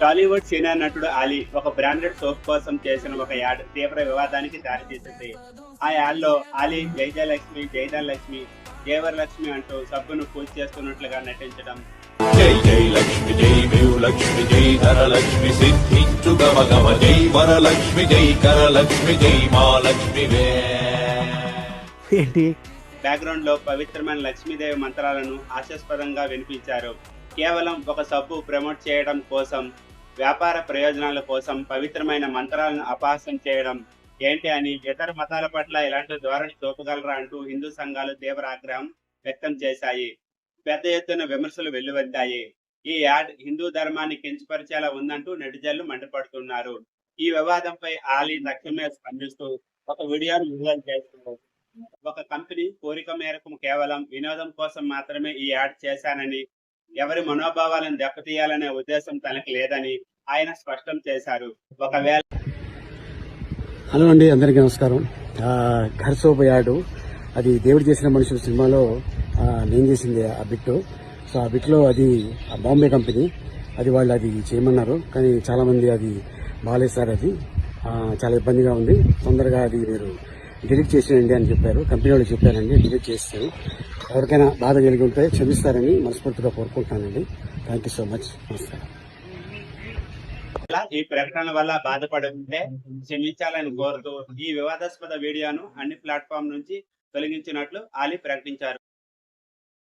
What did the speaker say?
Tollywood senior నటుడు అలీ ఒక branded soap కోసం చేసిన ఒక యాడ్ తీవ్ర వివాదానికి దారితీసింది. ఆ యాడ్లో అలీ జై జయలక్ష్మి, జయధనలక్ష్మి, జయవరలక్ష్మి అంటూ సబ్బును పూజ చేస్తున్నట్లుగా నటించడం, జై జై లక్ష్మి జై వివులక్ష్మి జై ధరలక్ష్మి సిద్ధించు గమ గమ జై వరలక్ష్మి జై కరలక్ష్మి జై మహాలక్ష్మి ఏంటి బ్యాక్గ్రౌండ్ లో పవిత్రమైన లక్ష్మీదేవి మంత్రాలను హాస్యాస్పదంగా వినిపించారు. కేవలం ఒక సబ్బు ప్రమోట్ చేయడం కోసం, వ్యాపార ప్రయోజనాల కోసం పవిత్రమైన మంత్రాలను అపహాస్యం చేయడం ఏంటి అని ఇతర మతాల పట్ల ఇలాంటి ధోరణి చూపగలరా అంటూ హిందూ సంఘాలు తీవ్ర ఆగ్రహం వ్యక్తం చేశాయి. పెద్ద ఎత్తున విమర్శలు వెల్లువెత్తాయి. ఈ యాడ్ హిందూ ధర్మాన్ని కించపరిచేలా ఉందంటూ నెటిజన్లు మండిపడుతున్నారు. ఈ వివాదంపై ఆలీ తక్షణమే స్పందిస్తూ ఒక వీడియోను విడుదల చేస్తున్నారు. ఒక కంపెనీ కోరిక మేరకు కేవలం వినోదం కోసం మాత్రమే ఈ యాడ్ చేశానని, ఎవరి మనోభావాలను దెబ్బతీయాలనే ఉద్దేశం తనకి లేదని ఆయన స్పష్టం చేశారు. ఒకవేళ హలో అండి, అందరికీ నమస్కారం. ఘర్ సోప్ యాడ్ అది దేవుడు చేసిన మనుషులు సినిమాలో నేను చేసింది ఆ బిట్. సో ఆ బిట్లో అది బాంబే కంపెనీ, అది వాళ్ళు అది చేయమన్నారు, కానీ చాలా మంది అది బాగాలేదు సార్, అది చాలా ఇబ్బందిగా ఉంది, తొందరగా అది మీరు డిలీట్ చేసేయండి అని చెప్పారు. కంపెనీ వాళ్ళు చెప్పారండి, డిలీట్ చేస్తాను. ఎవరికైనా బాధ కలిగి ఉంటే క్షమిస్తారని మనస్ఫూర్తిగా కోరుకుంటానండి. Thank you so much. నమస్కారం. ఈ ప్రకటన వల్ల బాధపడుతుంటే క్షమించాలని కోరుతూ ఈ వివాదాస్పద వీడియోను అన్ని ప్లాట్ఫామ్ నుంచి తొలగించినట్లు ఆలీ ప్రకటించారు.